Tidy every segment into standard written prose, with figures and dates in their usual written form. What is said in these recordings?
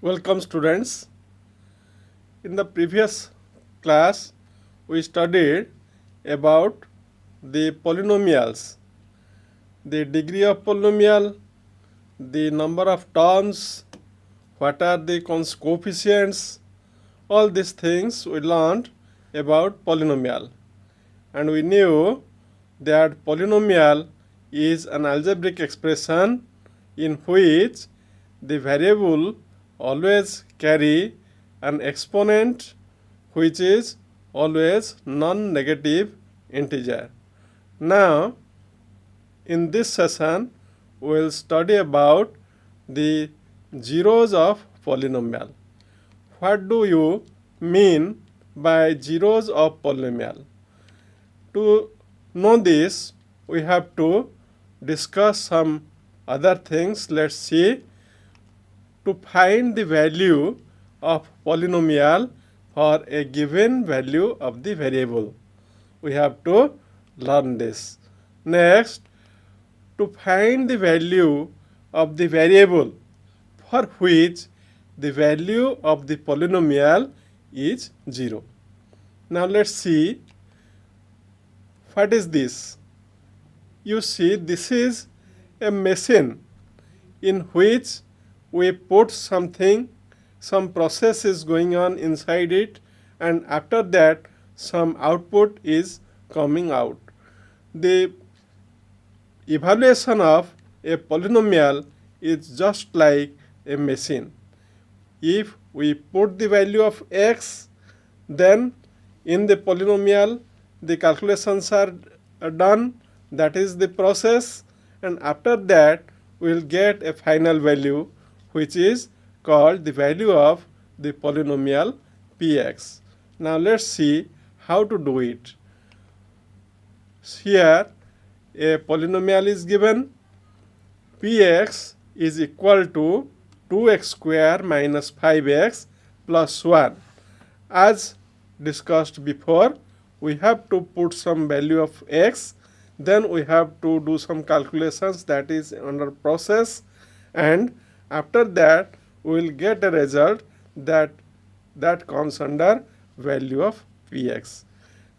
Welcome students. In the previous class we studied about the polynomials, the degree of polynomial, the number of terms, what are the coefficients, all these things we learned about polynomial, and we knew that polynomial is an algebraic expression in which the variable always carry an exponent which is always non-negative integer. Now in this session we will study about the zeros of polynomial. What do you mean by zeros of polynomial? To know this, we have to discuss some other things. Let's see. To find the value of polynomial for a given value of the variable, we have to learn this. Next, to find the value of the variable for which the value of the polynomial is 0. Now let's see. What is this? You see, this is a machine in which we put something, some process is going on inside it, and after that some output is coming out. The evaluation of a polynomial is just like a machine. If we put the value of x, then in the polynomial the calculations are done, that is the process, and after that we will get a final value which is called the value of the polynomial px. Now let's see how to do it. Here a polynomial is given. Px is equal to 2x square minus 5x plus 1. As discussed before, we have to put some value of x, then we have to do some calculations, that is under process, and after that we will get a result that comes under value of px.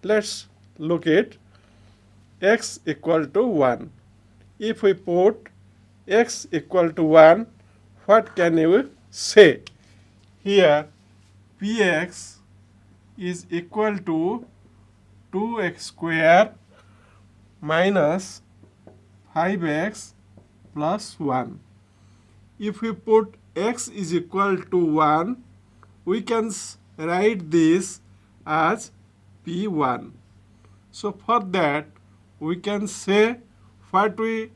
Let's look at x equal to 1. If we put x equal to 1, what can you say? Here px is equal to 2x square minus 5x plus 1. If we put x is equal to 1, we can write this as p1. So for that we can say what we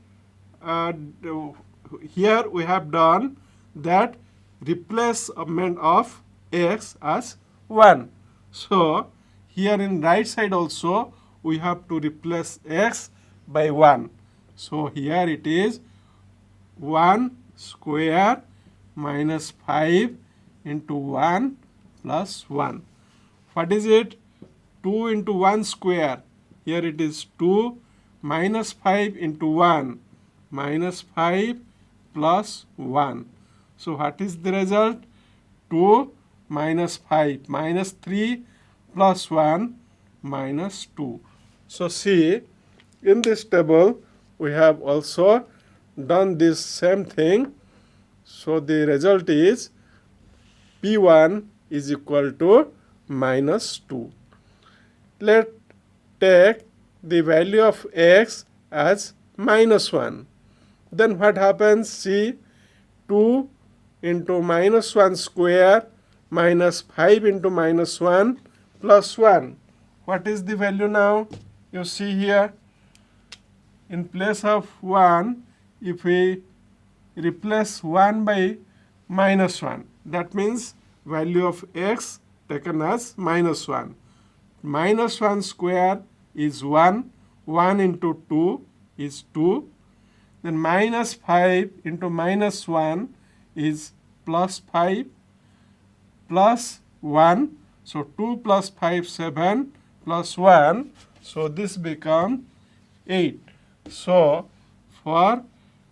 here we have done, that replacement of x as 1. So here in right side also we have to replace x by 1. So here it is 1 square minus 5 into 1 plus 1. What is it? 2 into 1 square. Here it is 2 minus 5 into 1 minus 5 plus 1. So what is the result? 2 minus 5 minus 3 plus 1 minus 2. So see, in this table we have also done this same thing. So the result is p1 is equal to minus 2. Let's take the value of x as minus 1. Then what happens? See, 2 into minus 1 square minus 5 into minus 1 plus 1. What is the value now? You see here, in place of 1, if we replace 1 by minus 1, that means value of x taken as minus 1. Minus 1 square is 1. 1 into 2 is 2. Then minus 5 into minus 1 is plus 5 plus 1. So 2 plus 5, 7 plus 1. So this becomes 8. So for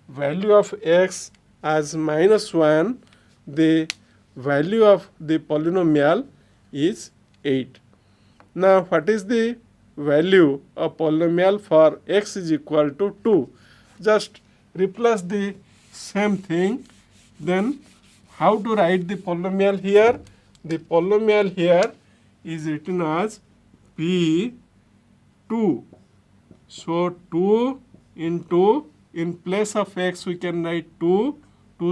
value of x as minus 1, the value of the polynomial is 8. Now what is the value of polynomial for x is equal to 2? Just replace the same thing. Then how to write the polynomial here? The polynomial here is written as P2. So 2 into, in place of x we can write 2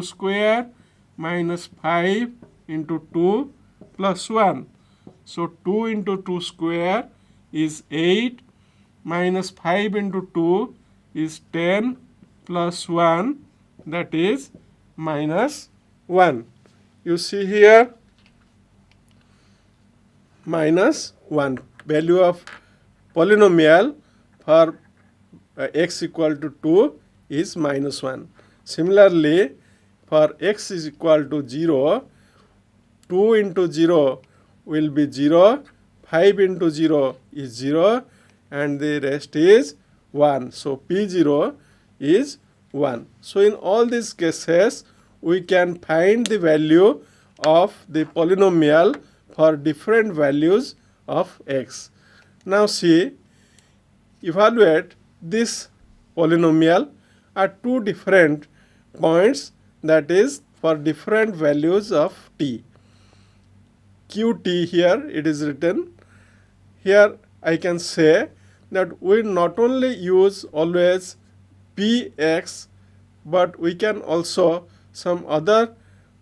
square minus 5 into 2 plus 1. So 2 into 2 square is 8 minus 5 into 2 is 10 plus 1, that is minus 1. You see here minus 1. Value of polynomial for x equal to 2 is minus 1. Similarly, for x is equal to 0, 2 into 0 will be 0, 5 into 0 is 0, and the rest is 1. So P0 is 1. So in all these cases, we can find the value of the polynomial for different values of x. Now see, evaluate this polynomial at two different points, that is for different values of t. Qt here it is written. Here I can say that we not only use always px, but we can also some other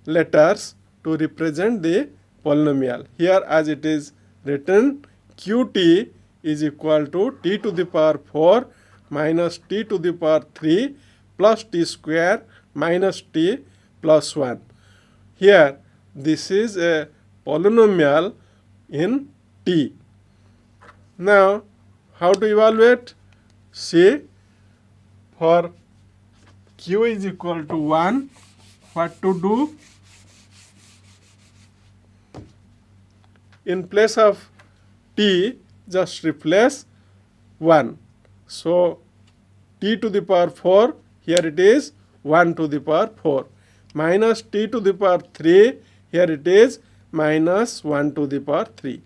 letters to represent the polynomial. Here as it is written, qt is equal to t to the power 4 minus t to the power 3 plus t square minus t plus 1. Here this is a polynomial in t. Now how to evaluate? See, for q is equal to 1, what to do? In place of t, just replace 1. So t to the power 4, here it is 1 to the power 4. Minus t to the power 3, here it is minus 1 to the power 3.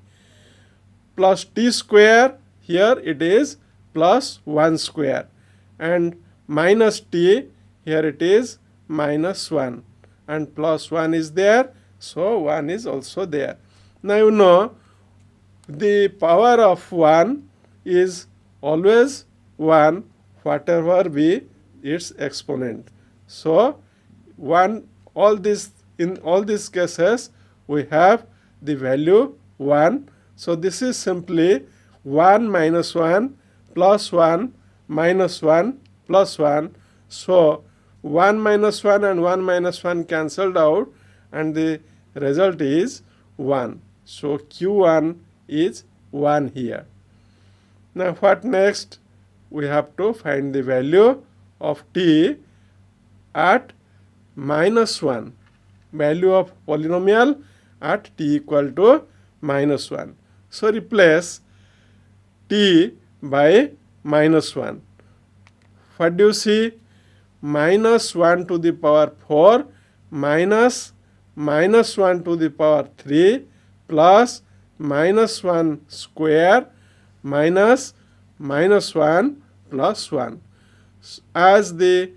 Plus t square, here it is plus 1 square. And minus t, here it is minus 1. And plus 1 is there, so 1 is also there. Now you know the power of 1 is always 1, whatever be its exponent. So 1, in all these cases we have the value 1. So this is simply 1 minus 1 plus 1 minus 1 plus 1. So 1 minus 1 and 1 minus 1 cancelled out, and the result is 1. So q1 is 1 here. Now what next? We have to find the value of t at minus 1. Value of polynomial at t equal to minus 1. So replace t by minus 1. What do you see? Minus 1 to the power 4 minus minus 1 to the power 3 plus minus 1 square minus minus 1 plus 1. As the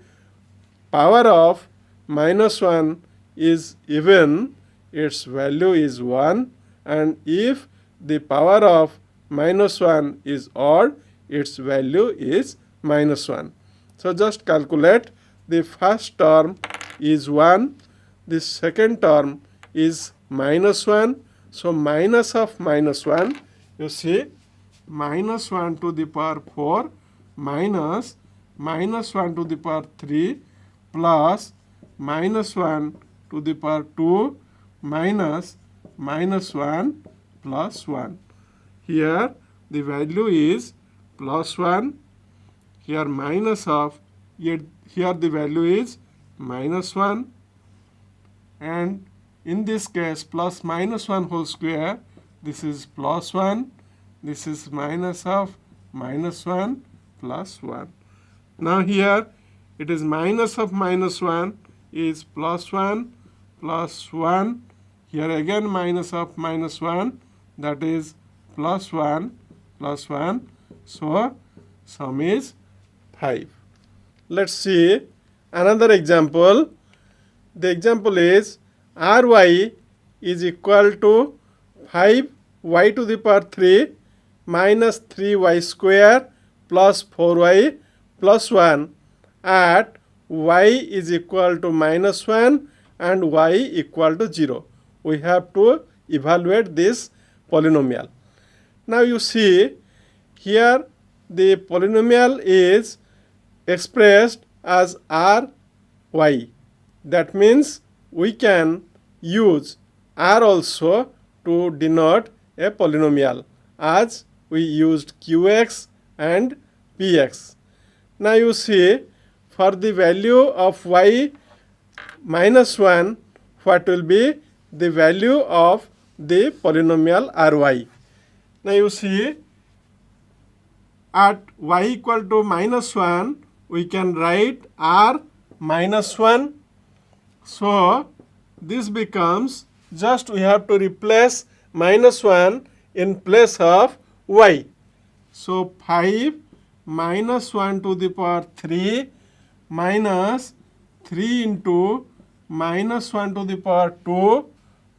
power of minus 1 is even, its value is 1, and if the power of minus 1 is odd, its value is minus 1. So just calculate. The first term is 1, the second term is minus 1. So minus of minus 1, you see, minus 1 to the power 4 minus minus 1 to the power 3 plus minus 1 to the power 2 minus minus 1 plus 1. Here the value is plus 1, here minus of, here the value is minus 1, and in this case plus minus 1 whole square, this is plus 1, this is minus of minus 1 plus 1. Now here it is minus of minus 1 is plus 1 plus 1 Here again minus of minus 1, that is plus 1, plus 1. So sum is 5. Let's see another example. The example is ry is equal to 5y to the power 3 minus 3y square plus 4y plus 1 at y is equal to minus 1 and y equal to 0. We have to evaluate this polynomial. Now you see here the polynomial is expressed as ry. That means we can use r also to denote a polynomial as we used qx and px. Now you see for the value of y minus 1, what will be the value of the polynomial ry. Now you see at y equal to minus 1, we can write r minus 1. So this becomes, just we have to replace minus 1 in place of y. So 5 minus 1 to the power 3 minus 3 into minus 1 to the power 2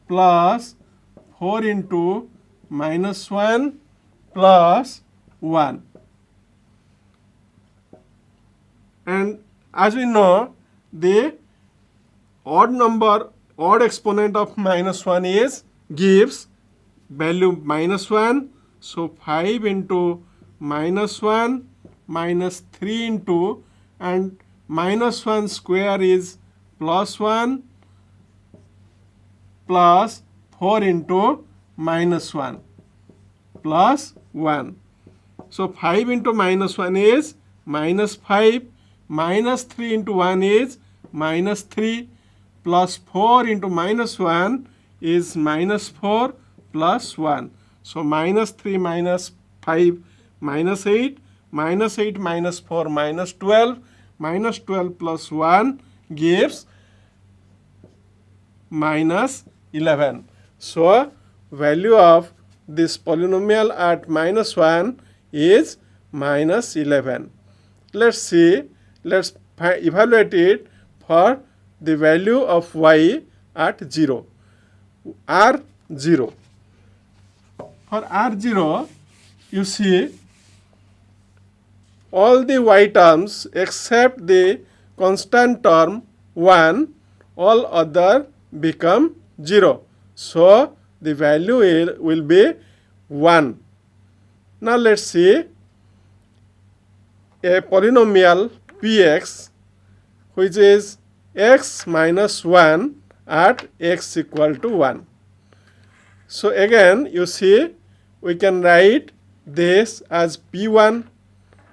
plus 4 into minus 1 plus 1. And as we know, the odd exponent of minus 1 is gives value minus 1. So 5 into minus 1 minus 3 into, and minus 1 square is plus 1 plus 4 into minus 1 plus 1. So 5 into minus 1 is minus 5, minus 3 into 1 is minus 3, plus 4 into minus 1 is minus 4 plus 1. So minus 3 minus 5 minus 8, minus 8 minus 4 minus 12, minus 12 plus 1 gives minus 11. So value of this polynomial at minus 1 is minus 11. Let's see, let's evaluate it for the value of y at 0, r0. For r0, you see all the y terms except the constant term 1, all other become 0. So the value will be 1. Now let's see a polynomial px which is x minus 1 at x equal to 1. So again you see we can write this as p1.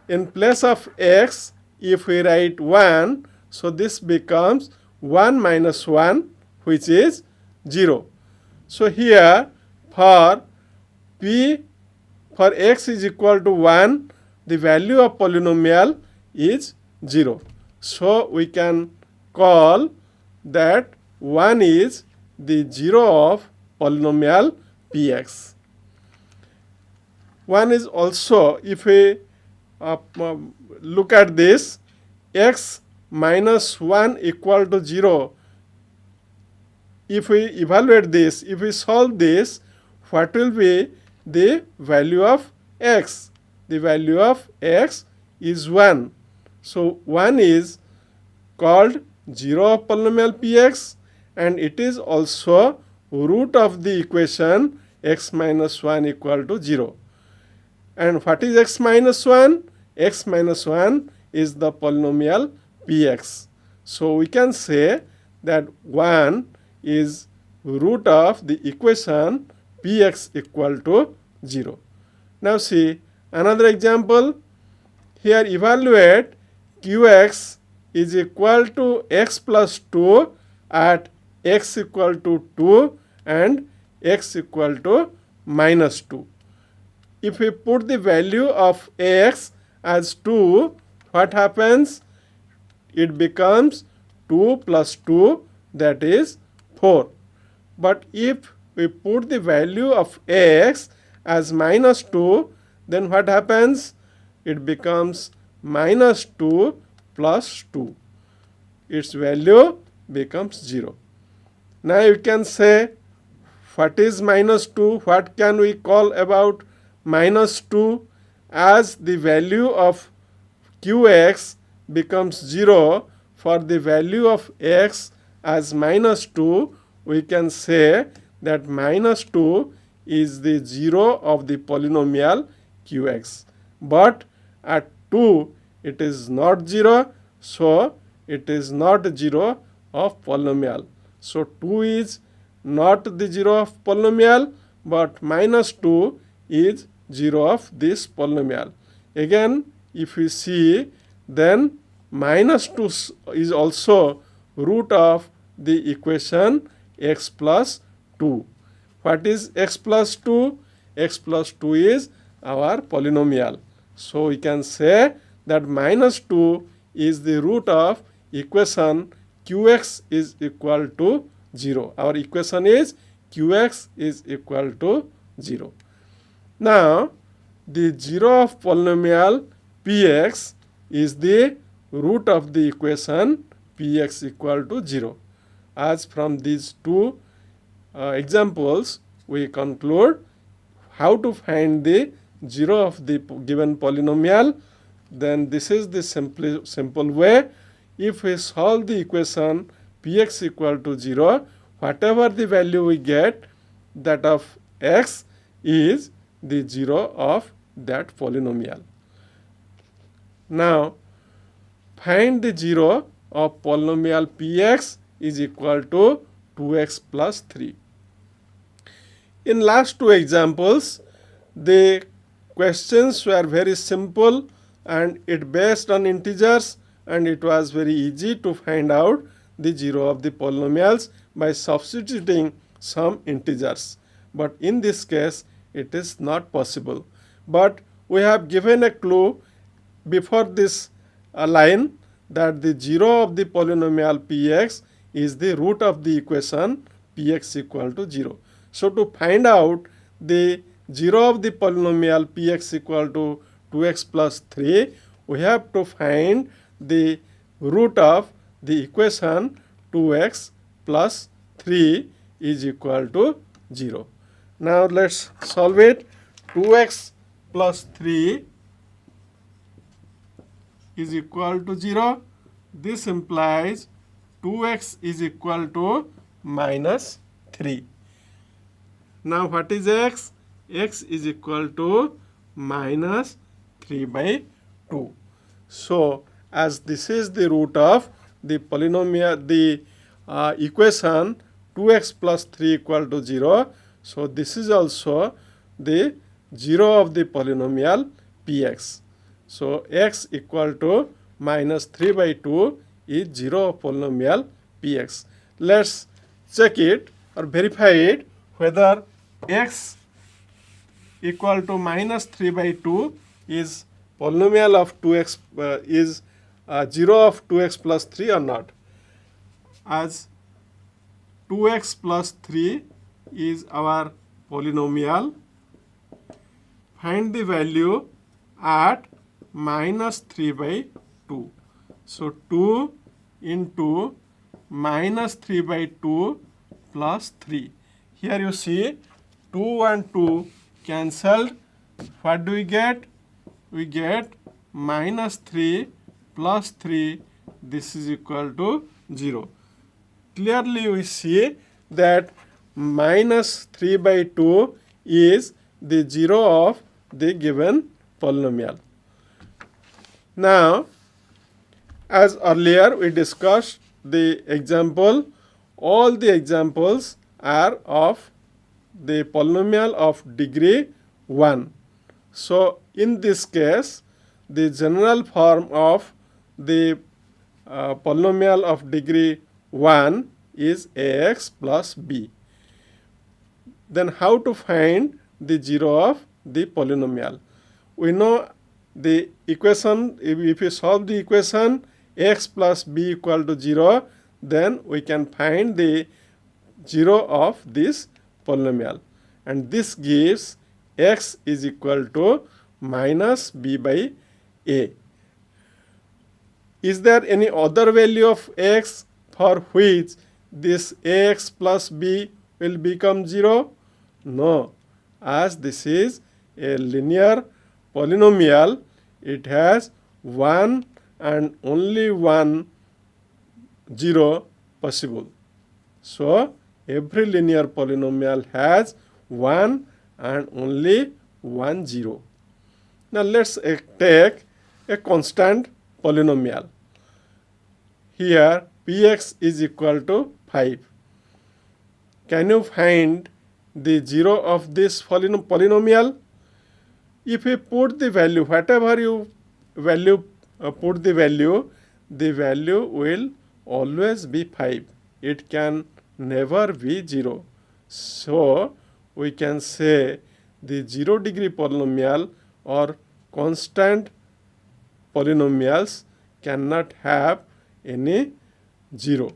In place of x, if we write 1, so this becomes 1 minus 1, which is 0. So here for x is equal to 1, the value of polynomial is 0. So we can call that 1 is the 0 of polynomial px. 1 is also, if we look at this, x minus 1 equal to 0. If we evaluate this, if we solve this, what will be the value of x? The value of x is 1. So 1 is called 0 of polynomial px, and it is also root of the equation x minus 1 equal to 0. And what is x minus 1? X minus 1 is the polynomial px. So we can say that 1 is root of the equation px equal to 0. Now see another example. Here evaluate qx is equal to x plus 2 at x equal to 2 and x equal to minus 2. If we put the value of x as 2, what happens? It becomes 2 plus 2, that is 4. But if we put the value of x as minus 2, then what happens? It becomes minus 2 plus 2. Its value becomes 0. Now you can say, what is minus 2? What can we call about minus 2? As the value of qx becomes 0, for the value of x as minus 2, we can say that minus 2 is the 0 of the polynomial qx. But at 2 it is not 0, so it is not 0 of polynomial. So 2 is not the 0 of polynomial, but minus 2 is 0 of this polynomial. Again, if we see, then minus 2 is also root of the equation x plus 2. What is x plus 2? X plus 2 is our polynomial. So we can say that minus 2 is the root of equation qx is equal to 0. Our equation is qx is equal to 0. Now, the 0 of polynomial px is the root of the equation px equal to 0. As from these two examples, we conclude how to find the 0 of the given polynomial. Then this is the simple way. If we solve the equation px equal to 0, whatever the value we get, that of x is the 0 of that polynomial. Now, find the 0 of polynomial px is equal to 2x plus 3. In last two examples, the questions were very simple and it based on integers, and it was very easy to find out the 0 of the polynomials by substituting some integers. But in this case, it is not possible. But we have given a clue before this line that the 0 of the polynomial px is the root of the equation px equal to 0. So to find out the 0 of the polynomial px equal to 2x plus 3, we have to find the root of the equation 2x plus 3 is equal to 0. Now let's solve it. 2x plus 3 is equal to 0. This implies 2x is equal to minus 3. Now what is x? X is equal to minus 3 by 2. So as this is the root of the polynomial, the equation 2x plus 3 equal to 0, so this is also the 0 of the polynomial px. So x equal to minus 3 by 2 is 0 of polynomial px. Let's check it or verify it whether x equal to minus 3 by 2 is polynomial of 2x is 0 of 2x plus 3 or not. As 2x plus 3 is our polynomial, find the value at minus 3 by 2. So 2 into minus 3 by 2 plus 3. Here you see 2 and 2 cancelled. What do we get? We get minus 3 plus 3. This is equal to 0. Clearly we see that minus 3 by 2 is the 0 of the given polynomial. Now, as earlier we discussed the example, all the examples are of the polynomial of degree 1. So in this case, the general form of the polynomial of degree 1 is ax plus b. Then how to find the 0 of the polynomial? We know the equation, if we solve the equation x plus b equal to 0, then we can find the 0 of this polynomial, and this gives x is equal to minus b by a. Is there any other value of x for which this ax plus b will become 0? No, as this is a linear polynomial, it has one and only one 0 possible. So every linear polynomial has one and only one 0. Now let's take a constant polynomial. Here px is equal to 5. Can you find the 0 of this polynomial? If you put the value, whatever you put the value will always be 5. It can never be 0. So we can say the 0 degree polynomial or constant polynomials cannot have any 0.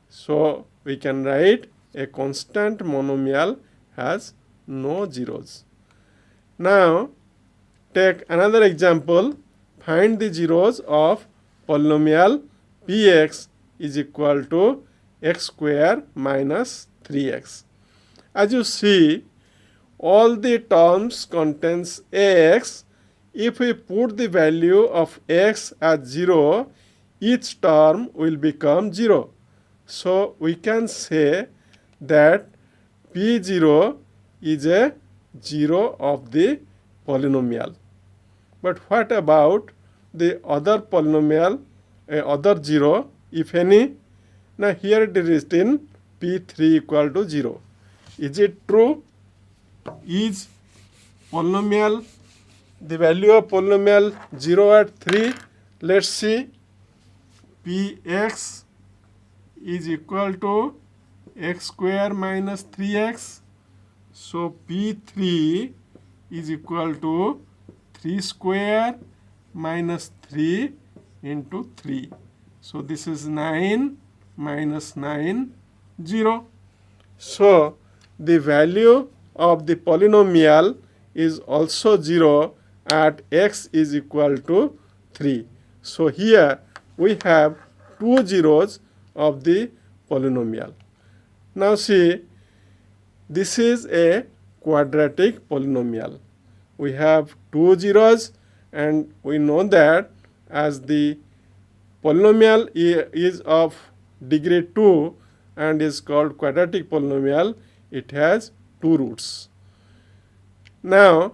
So we can write a constant monomial has no zeros. Now take another example. Find the zeros of polynomial px is equal to x square minus 3x. As you see, all the terms contains x. If we put the value of x as 0, each term will become 0. So we can say that p0 is a 0 of the polynomial. But what about the other polynomial, other 0, if any? Now here it is written p3 equal to 0. Is it true? Is polynomial, the value of polynomial 0 at 3? Let's see. Px is equal to x square minus 3x. So p3 is equal to 3 square minus 3 into 3. So this is 9 minus 9, 0. So the value of the polynomial is also 0 at x is equal to 3. So here we have two zeros of the polynomial. Now see, this is a quadratic polynomial. We have two zeros, and we know that as the polynomial is of degree 2 and is called quadratic polynomial, it has two roots. Now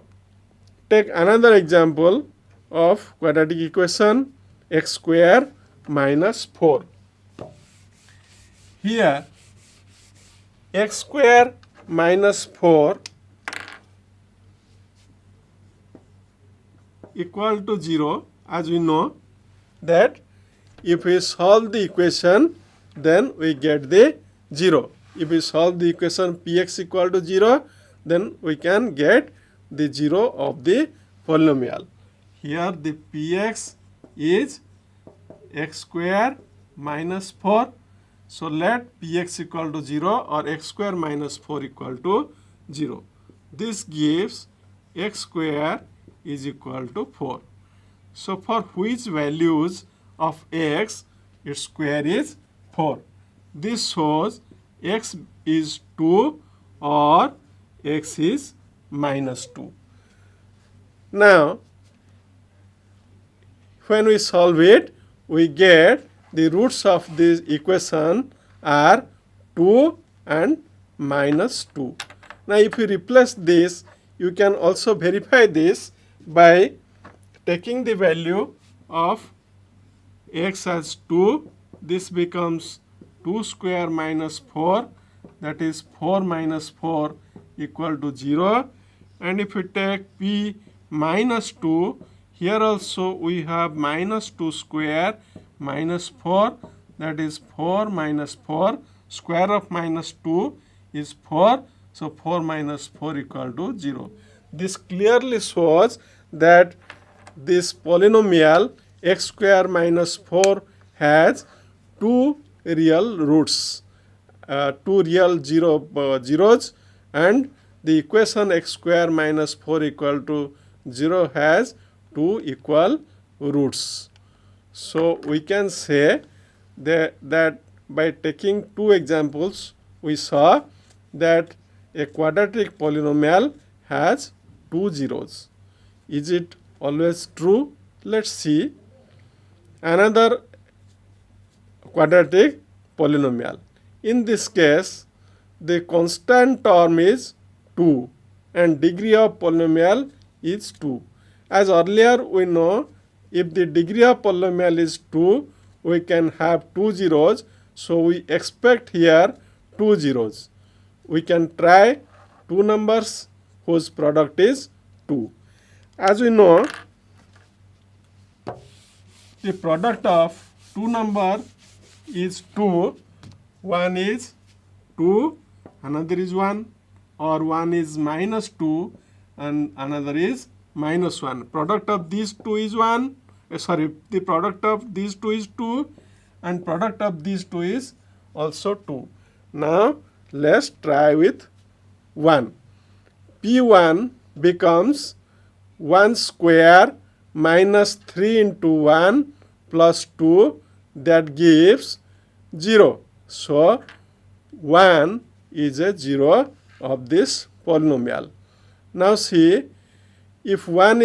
take another example of quadratic equation, x square minus 4. Here x square minus 4 equal to 0, as we know that if we solve the equation, then we get the 0. If we solve the equation px equal to 0, then we can get the 0 of the polynomial. Here the px is x square minus 4. So let px equal to 0 or x square minus 4 equal to 0. This gives x square is equal to 4. So for which values of x, its square is 4. This shows x is 2 or x is minus 2. Now when we solve it, we get the roots of this equation are 2 and minus 2. Now if you replace this, you can also verify this by taking the value of x as 2. This becomes 2 square minus 4, that is 4 minus 4 equal to 0. And if we take p minus 2, here also we have minus 2 square minus 4, that is 4 minus 4. Square of minus 2 is 4, so 4 minus 4 equal to 0. This clearly shows that this polynomial x square minus 4 has two real roots. two real zeros, and the equation x square minus 4 equal to 0 has two equal roots. So we can say that by taking two examples, we saw that a quadratic polynomial has two zeros. Is it always true? Let's see another quadratic polynomial. In this case, the constant term is 2 and degree of polynomial is 2. As earlier we know, if the degree of polynomial is 2, we can have two zeros. So we expect here two zeros. We can try two numbers whose product is 2. As we know, the product of two number is 2. One is 2, another is 1, or one is minus 2 and another is minus 1. Product of these two is 1. The product of these two is 2 and product of these two is also 2. Now let's try with 1. P1 becomes 1 square minus 3 into 1 plus 2, that gives 0. So 1 is a 0 of this polynomial. Now see, if 1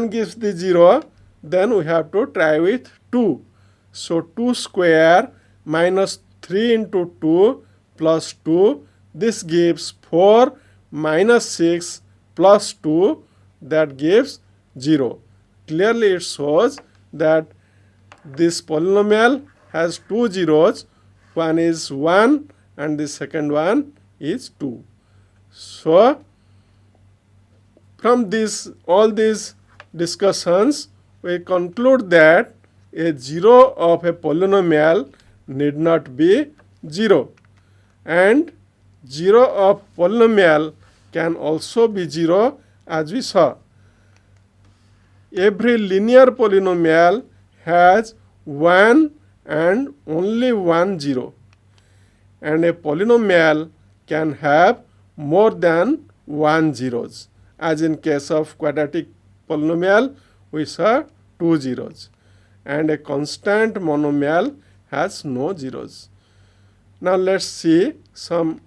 gives the 0, then we have to try with 2. So 2 square minus 3 into 2 plus 2, this gives 4 minus 6 plus 2, that gives 0. Clearly it shows that this polynomial has two zeros. One is 1 and the second one is 2. So from all these discussions, we conclude that a 0 of a polynomial need not be 0, and 0 of polynomial can also be 0, as we saw. Every linear polynomial has one and only one 0, and a polynomial can have more than one zeros. As in case of quadratic polynomial, we saw two zeros, and a constant monomial has no zeros. Now let's see some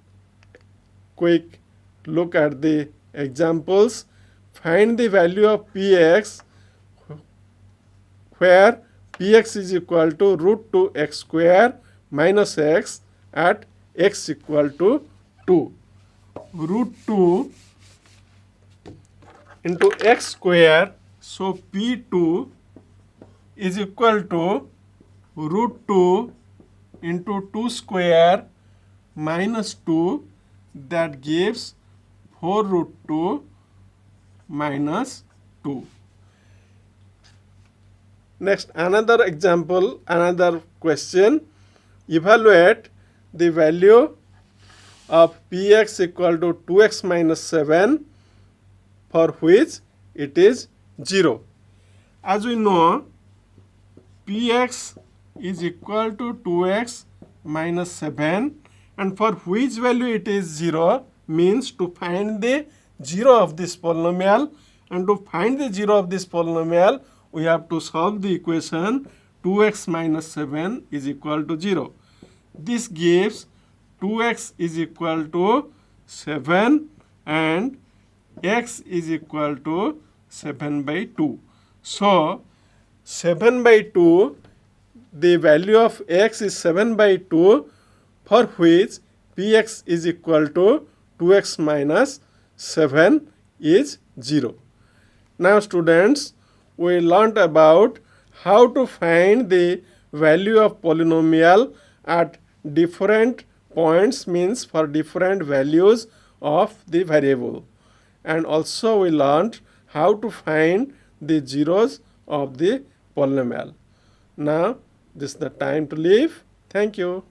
quick look at the examples. Find the value of px where px is equal to root 2 x square minus x at x equal to 2. Root 2 into x square, so p2 is equal to root 2 into 2 square minus 2, that gives 4 root 2 minus 2. Next, another example, another question. Evaluate the value of px equal to 2x minus 7 for which it is 0. As we know, px is equal to 2x minus 7, and for which value it is 0 means to find the 0 of this polynomial, and to find the 0 of this polynomial we have to solve the equation 2x minus 7 is equal to 0. This gives 2x is equal to 7 and x is equal to 7 by 2. So 7 by 2, the value of x is 7 by 2, for which px is equal to 2x minus 7 is 0. Now students, we learnt about how to find the value of polynomial at different points, means for different values of the variable. And also we learnt how to find the zeros of the polynomial. Now this is the time to leave. Thank you.